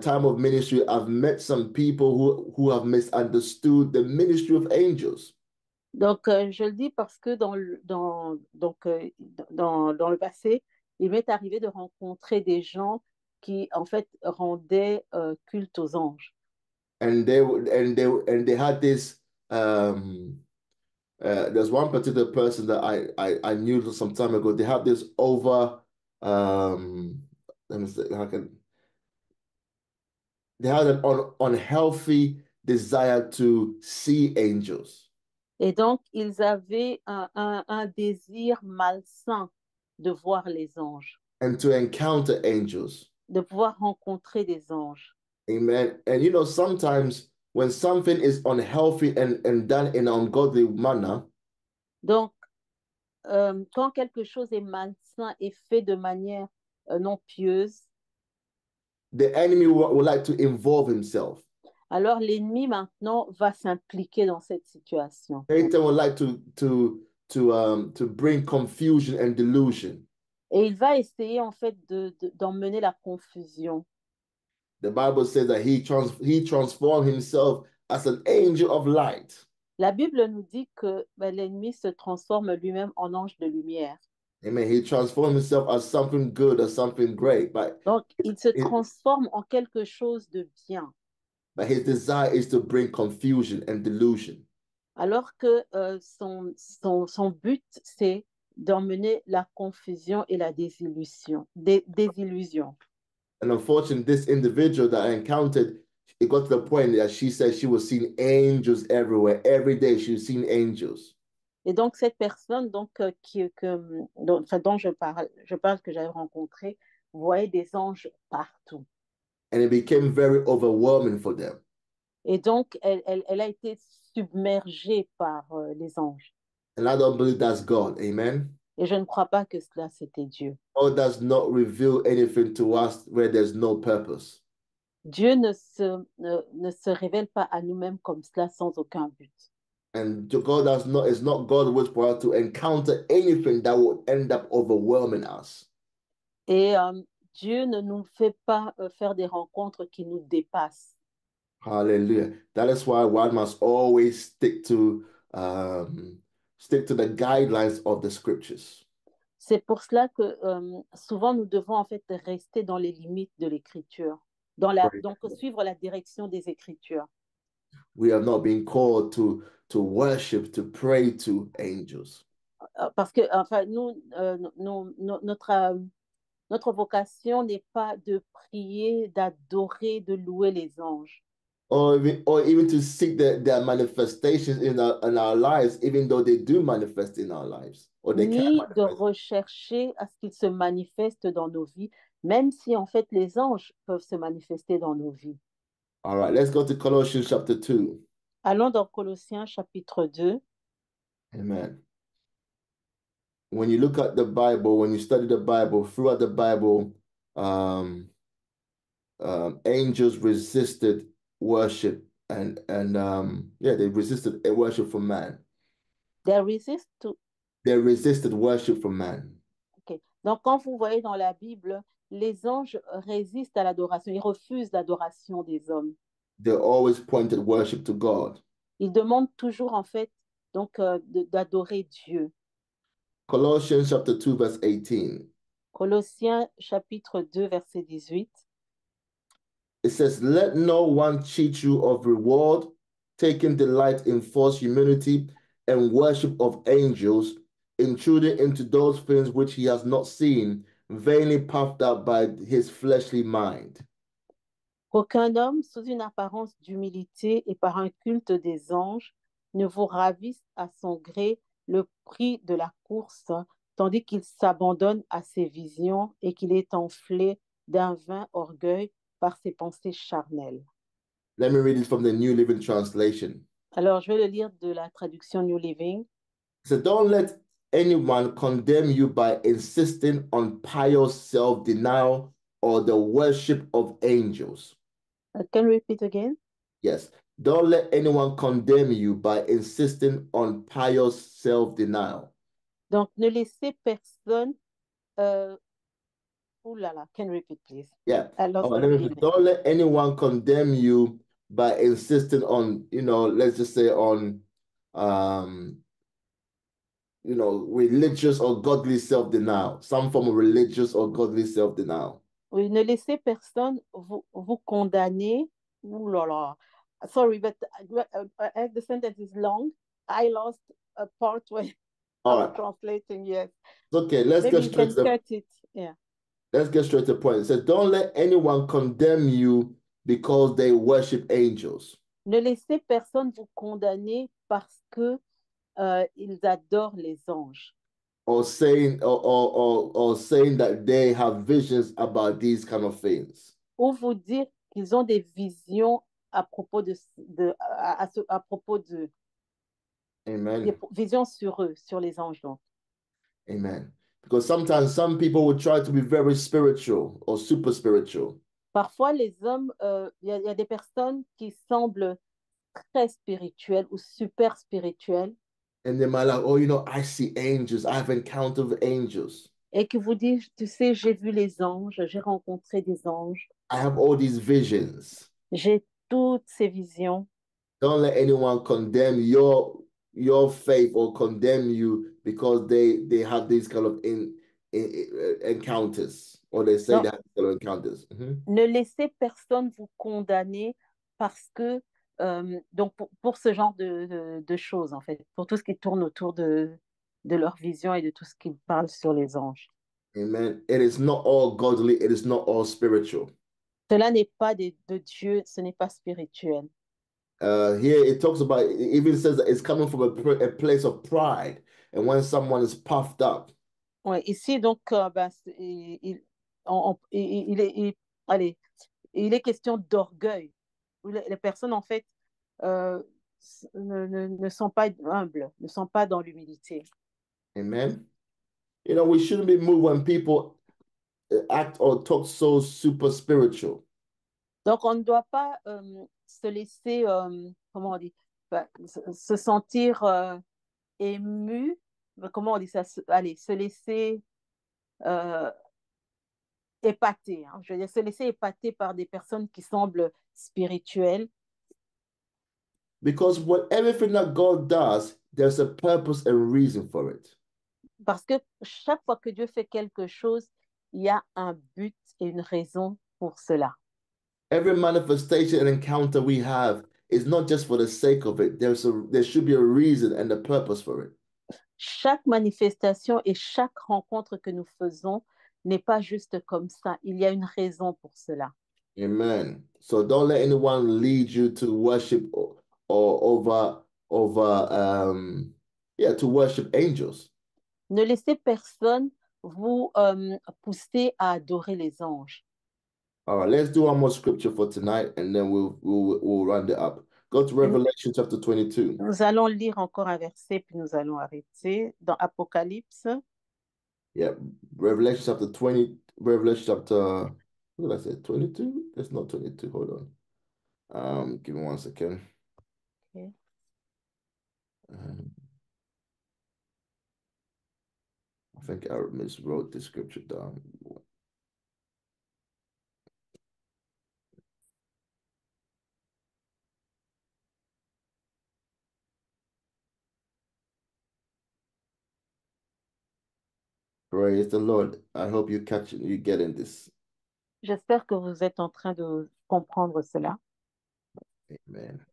time of ministry, I've met some people who have misunderstood the ministry of angels. Donc, je le dis parce que dans le passé, il m'est arrivé de rencontrer des gens qui, en fait, rendaient culte aux anges. And they had this there's one particular person that I knew some time ago. They had this let me see how can they had an unhealthy desire to see angels. Et donc, ils avaient un désir malsain de voir les anges, And to encounter angels. de pouvoir rencontrer des anges. Amen. And sometimes when something is unhealthy and done in an ungodly manner, Donc, quand quelque chose est malsain et fait de manière non pieuse, the enemy would like to involve himself. alors l'ennemi maintenant va s'impliquer dans cette situation. Satan would like to bring confusion and delusion. Et il va essayer en fait d'emmener la confusion. The Bible says that he transformed himself as an angel of light. La Bible nous dit que l'ennemi se transforme lui-même en ange de lumière. Amen. He transformed himself as something good, as something great. Donc, il se transforme en quelque chose de bien. But his desire is to bring confusion and delusion. Alors que son but, c'est d'emmener la confusion et la désillusion. And unfortunately, this individual that I encountered, it got to the point that she said she was seeing angels everywhere. Every day she was seeing angels. Et donc, cette personne donc, dont je parle que j'avais rencontré, voyait des anges partout. And it became very overwhelming for them. Et donc, elle a été submergée par les anges. And I don't believe that's God. Amen. Et je ne crois pas que cela, c'était Dieu. God does not reveal anything to us where there's no purpose. Dieu ne se révèle pas à nous-mêmes comme cela sans aucun but. And God is not God which for us to encounter anything that will end up overwhelming us. Et Dieu ne nous fait pas faire des rencontres qui nous dépassent. Hallelujah. That is why one must always stick to the guidelines of the scriptures. C'est pour cela que souvent nous devons en fait rester dans les limites de l'Écriture, Right. donc suivre la direction des Écritures. We have not been called to worship, to pray to angels. Parce que enfin, notre vocation n'est pas de prier, d'adorer, de louer les anges, Or even to seek their manifestations in our lives, even though they do manifest in our lives, or they can ni de manifest. rechercher à ce qu'ils se manifestent dans nos vies, même si en fait les anges peuvent se manifester dans nos vies. All right, let's go to Colossians chapter 2. Allons dans Colossiens chapitre 2. Amen. When you look at the Bible, when you study the Bible, throughout the Bible, um, angels resisted worship and yeah, they resisted a worship from man. They resist to... They resisted worship from man. Ok. Donc, quand vous voyez dans la Bible, les anges résistent à l'adoration, ils refusent l'adoration des hommes. They always pointed worship to God. Ils demandent toujours, en fait, donc, d'adorer Dieu. Colossians chapter 2, verse 18. Colossiens chapitre 2, verset 18. It says, let no one cheat you of reward, taking delight in false humility and worship of angels, intruding into those things which he has not seen, vainly puffed up by his fleshly mind. Qu'aucun homme, sous une apparence d'humilité et par un culte des anges, ne vous ravisse à son gré le prix de la course, tandis qu'il s'abandonne à ses visions et qu'il est enflé d'un vain orgueil par ses pensées charnelles. Let me read it from the New Living Translation. Alors, je vais le lire de la traduction New Living. So don't let anyone condemn you by insisting on pious self-denial or the worship of angels. Can you repeat again? Yes. Don't let anyone condemn you by insisting on pious self-denial. Donc, ne laissez personne... Ouh là là, can you repeat, please? Yeah. I lost the Let me beginning. don't let anyone condemn you by insisting on, let's just say on um, religious or godly self-denial, some form of religious or godly self-denial. Oui, ne laissez personne vous condamner. Ouh là là. Sorry, but the sentence is long. I lost a part when I All was right. translating, yes. Okay, Maybe you can cut it. Yeah. let's get straight to the point. It says, don't let anyone condemn you because they worship angels. Ne laissez personne vous condamner parce que ils adorent les anges. Or saying that they have visions about these kind of things. Ou vous dire qu'ils ont des visions à propos à propos de Amen. des visions sur eux, sur les anges. Donc. Amen. Because sometimes some people will try to be very spiritual or super spiritual. Parfois, les hommes, y a des personnes qui semblent très spirituelles ou super spirituelles And they might like, oh, I see angels. I've encountered angels. et qui vous disent, tu sais, j'ai vu les anges, j'ai rencontré des anges, I have all these visions. j'ai toutes ces visions. Don't let anyone condemn your faith or condemn you because they have these kind of encounters or they say Non, they have these kind of encounters. Mhm. ne laissez personne vous condamner parce que, donc pour ce genre de choses, en fait, pour tout ce qui tourne autour de leur vision et de tout ce qui parle sur les anges. Amen. It is not all godly, it is not all spiritual. Cela n'est pas de Dieu, ce n'est pas spirituel. Here it talks about, it even says that it's coming from a place of pride. And when someone is puffed up, Ouais, ici, donc, ben, allez, il est question d'orgueil. Où les personnes, en fait, euh, ne sont pas humbles, ne sont pas dans l'humilité. amen. We shouldn't be moved when people act or talk so super spiritual. Donc, on ne doit pas se laisser, comment on dit, ben, se sentir ému, comment on dit ça, allez, se laisser euh, épater, hein. Je veux dire, se laisser épater par des personnes qui semblent spirituelles. Because everything that God does, there's a purpose and reason for it. Parce que chaque fois que Dieu fait quelque chose, il y a un but et une raison pour cela. Every manifestation and encounter we have is not just for the sake of it. There should be a reason and a purpose for it. Chaque manifestation et chaque rencontre que nous faisons n'est pas juste comme ça. Il y a une raison pour cela. Amen. So don't let anyone lead you to worship or to worship angels. Ne laissez personne vous pousser à adorer les anges. All right, let's do one more scripture for tonight, and then we'll round it up. Go to Revelation chapter 22. Nous allons lire encore un verset, puis nous allons arrêter dans Apocalypse. Yeah, Revelation chapter 20, Revelation chapter, what did I say? 22? That's not 22. Hold on. Give me 1 second. Okay. I think I miswrote the scripture down. Praise the Lord. I hope you getting this. J'espère que vous êtes en train de comprendre cela. Amen.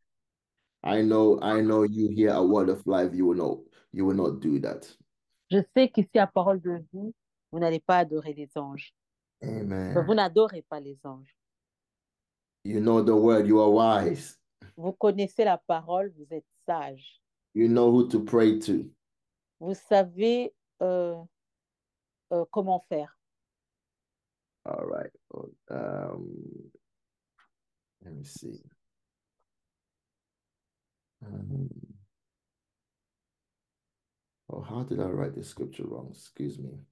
I know you hear a word of life, you will not do that. Je sais qu'ici, à parole de vie, vous n'allez pas adorer les anges. Amen. Vous n'adorez pas les anges. You know the word, you are wise. Vous connaissez la parole, vous êtes sage. You know who to pray to. Vous savez comment faire. All right. Let me see. How did I write this scripture wrong? Excuse me.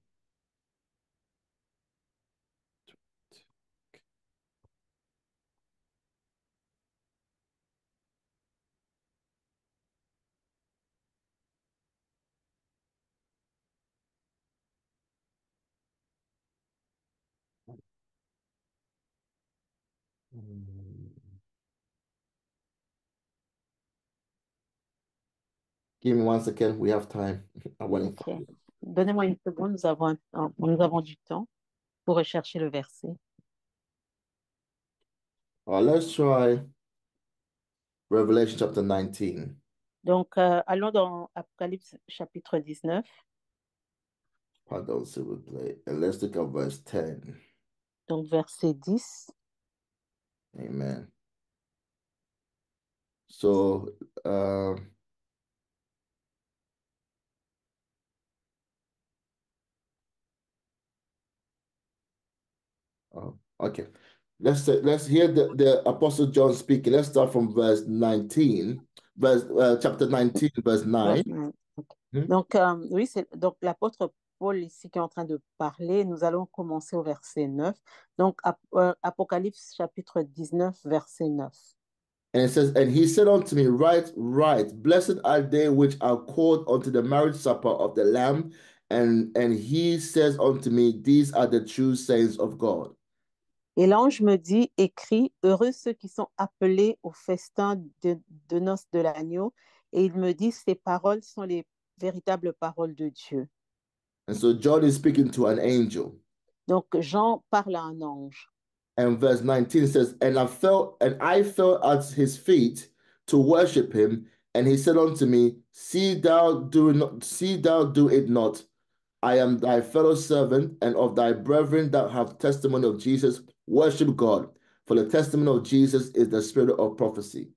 Give me 1 second. We have time. I want to Okay. Donnez-moi une seconde, nous avons du temps pour rechercher le verset. let's try Revelation chapter 19. Donc, allons dans Apocalypse chapitre 19. Pardon, s'il vous plaît. And let's look at verse 10. Donc, verset 10. Amen. So, okay. Let's hear the Apostle John speaking. Let's start from verse 19, chapter 19, verse 9. Donc, oui, c'est donc l'apôtre Paul ici qui est en train de parler. Nous allons commencer au verset 9. Donc, Apocalypse chapitre 19, verset 9. And it says, and he said unto me, Right, right, blessed are they which are called unto the marriage supper of the Lamb. And he says unto me, These are the true saints of God. Et l'ange me dit, écrit, heureux ceux qui sont appelés au festin de noces de l'agneau. Et il me dit, ces paroles sont les véritables paroles de Dieu. And so John is speaking to an angel. Donc Jean parle à un ange. And verse 19 says, and I fell at his feet to worship him. And he said unto me, see thou do it not. I am thy fellow servant and of thy brethren that have testimony of Jesus. Worship God, for the testimony of Jesus is the spirit of prophecy.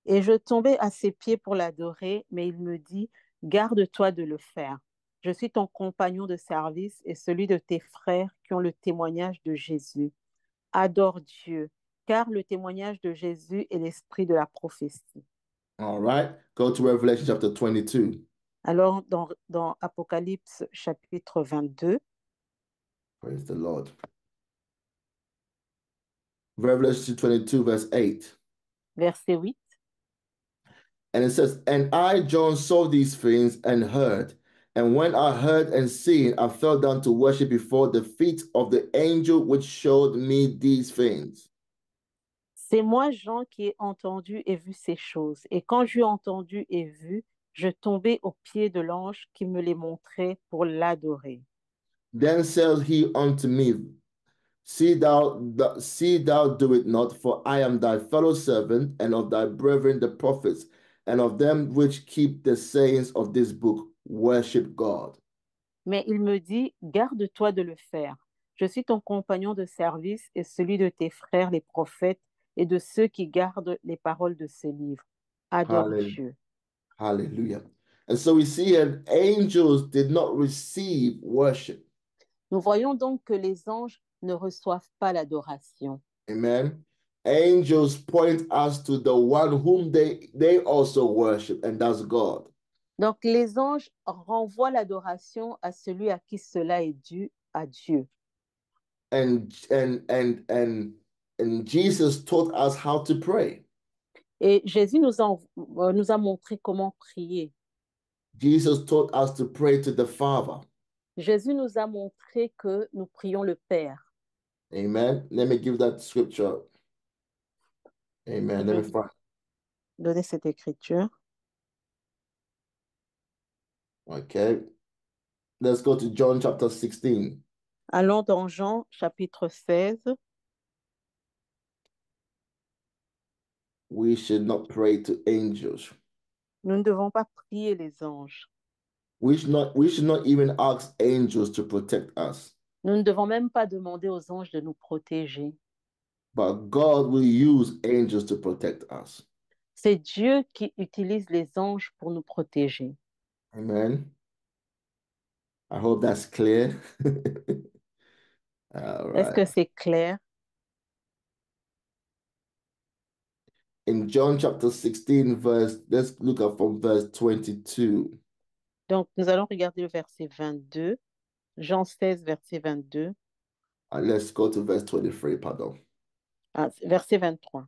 Et je tombai à ses pieds pour l'adorer, mais il me dit, garde-toi de le faire. Je suis ton compagnon de service et celui de tes frères qui ont le témoignage de Jésus. Adore Dieu, car le témoignage de Jésus est l'esprit de la prophétie. All right, go to Revelation chapter 22. Alors, dans Apocalypse chapitre 22. Praise the Lord. Revelation 22, verse 8. Verset 8. And it says, and I, John, saw these things and heard. And when I heard and seen, I fell down to worship before the feet of the angel which showed me these things. C'est moi, Jean, qui ai entendu et vu ces choses. Et quand j'eus entendu et vu, Je tombai aux pieds de l'ange qui me les montrait pour l'adorer. Then said he unto me, see thou do it not, for I am thy fellow servant, and of thy brethren the prophets, and of them which keep the sayings of this book, worship God. Mais il me dit, garde-toi de le faire. Je suis ton compagnon de service et celui de tes frères les prophètes et de ceux qui gardent les paroles de ce livre. Adore Hallelujah. Dieu. Hallelujah. And so we see here, angels did not receive worship. Nous voyons donc que les anges ne reçoivent pas l'adoration. Amen. Angels point us to the one whom they also worship, and that's God. Donc les anges renvoient l'adoration à celui à qui cela est dû, à Dieu. And Jesus taught us how to pray. Et Jésus nous a montré comment prier. Jesus taught us to pray to the Father. Jésus nous a montré que nous prions le Père. Amen. Let me give that scripture. Amen. Je Let me vais find. donner cette écriture. Okay. Let's go to John chapter 16. Allons dans Jean chapitre 16. We should not pray to angels. Nous ne devons pas prier les anges. We should not even ask angels to protect us. Nous ne devons même pas demander aux anges de nous protéger. But God will use angels to protect us. C'est Dieu qui utilise les anges pour nous protéger. Amen. I hope that's clear. All Est-ce right. que c'est clair? In John chapter 16, let's look at from verse 22. Donc, nous allons regarder le verset 22. Jean 16, verset 22. And let's go to verse 23, pardon. Verset 23.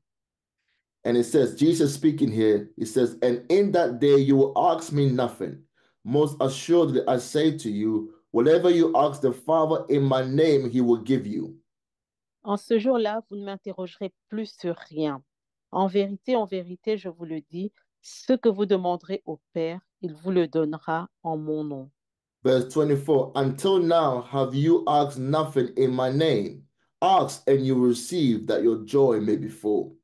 And it says, Jesus speaking here, he says, and in that day you will ask me nothing. Most assuredly, I say to you, whatever you ask the Father in my name, he will give you. En ce jour-là, vous ne m'interrogerez plus sur rien. En vérité, je vous le dis, ce que vous demanderez au Père, il vous le donnera en mon nom. Verse 24, until now have you asked nothing in my name. Ask and you receive, that your joy may be full.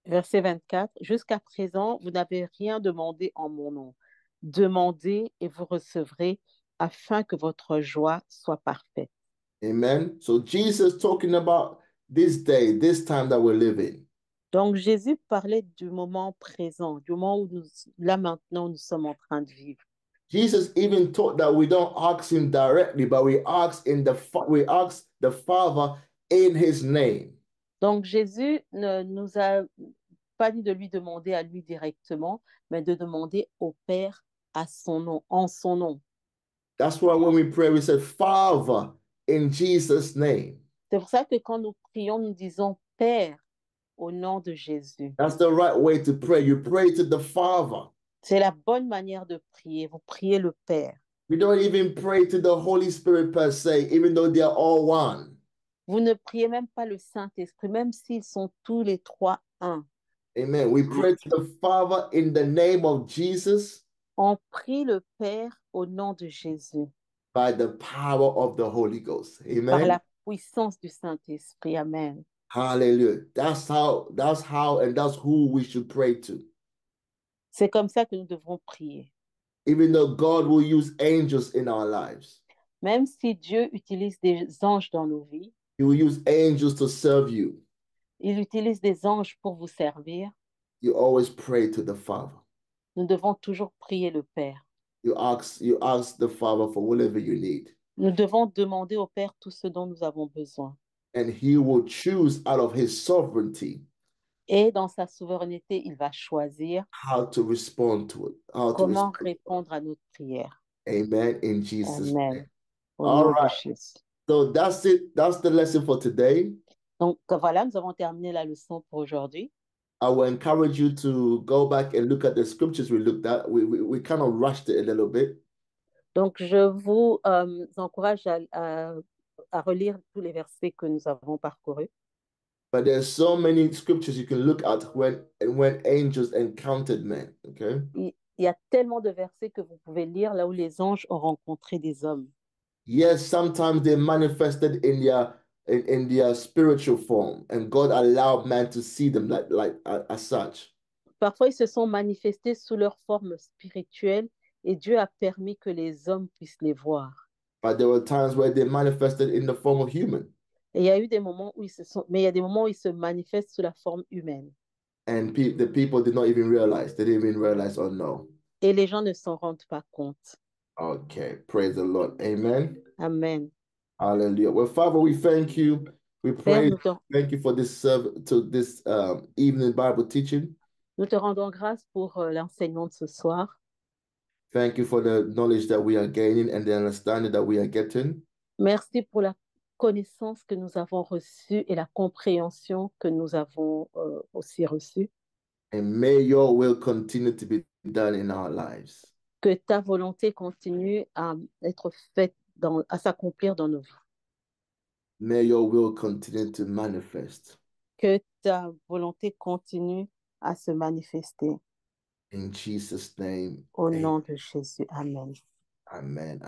Verset 24. Jusqu'à présent, vous n'avez rien demandé en mon nom. Demandez et vous recevrez afin que votre joie soit parfaite. Amen. So Jesus talking about this day, this time that we're living. Donc Jésus parlait du moment présent, du moment où là maintenant, nous sommes en train de vivre. Jesus even taught that we don't ask him directly, but we ask the Father in his name. Donc Jésus ne nous a pas dit de lui demander à lui directement, mais de demander au Père à son nom, en son nom. That's why when we pray, we say, Father, in Jesus' name. C'est pour ça que quand nous prions, nous disons Père au nom de Jésus. That's the right way to pray. You pray to the Father. C'est la bonne manière de prier. Vous priez le Père. We don't even pray to the Holy Spirit per se, even though they are all one. Vous ne priez même pas le Saint-Esprit, même s'ils sont tous les trois un. Amen. We pray to the Father in the name of Jesus. On prie le Père au nom de Jésus. By the power of the Holy Ghost. Amen. Par la puissance du Saint-Esprit. Amen. Hallelujah. That's how, and that's who we should pray to. C'est comme ça que nous devrons prier. Even though God will use angels in our lives. Même si Dieu utilise des anges dans nos vies, He will use angels to serve you. il utilise des anges pour vous servir. You always pray to the Father. Nous devons toujours prier le Père. You ask the Father for whatever you need. Nous devons demander au Père tout ce dont nous avons besoin. And he will choose out of his sovereignty. Et dans sa souveraineté, il va choisir How to respond to it. comment répondre à notre prière. Amen. In Jesus' Amen. name. Au All nom right. de Jésus. So that's it. That's the lesson for today. Donc voilà, nous avons terminé la leçon pour aujourd'hui. I will encourage you to go back and look at the scriptures we looked at. We kind of rushed it a little bit. Donc je vous encourage à relire tous les versets que nous avons parcourus. But there's so many scriptures you can look at when angels encountered men. Okay. Il y a tellement de versets que vous pouvez lire là où les anges ont rencontré des hommes. Yes, sometimes they manifested in their spiritual form, and God allowed man to see them as such. Parfois, ils se sont manifestés sous leur forme spirituelle et Dieu a permis que les hommes puissent les voir. But there were times where they manifested in the form of human, Et il y a eu des moments où mais il y a des moments où ils se manifestent sous la forme humaine. and the people did not even realize. They didn't even realize or know. Et les gens ne s'en rendent pas compte. Okay, praise the Lord. Amen. Amen. Hallelujah. Well, Father, we thank you. We Père, praise. Thank you for this evening Bible teaching. nous te rendons grâce pour l'enseignement de ce soir. Thank you for the knowledge that we are gaining and the understanding that we are getting. Merci pour la connaissance que nous avons reçue et la compréhension que nous avons aussi reçue. And may your will continue to be done in our lives. Que ta volonté continue à être faite, à s'accomplir dans nos vies. May your will continue to manifest. Que ta volonté continue à se manifester. In Jesus' name, Au nom de Jésus. Amen. amen.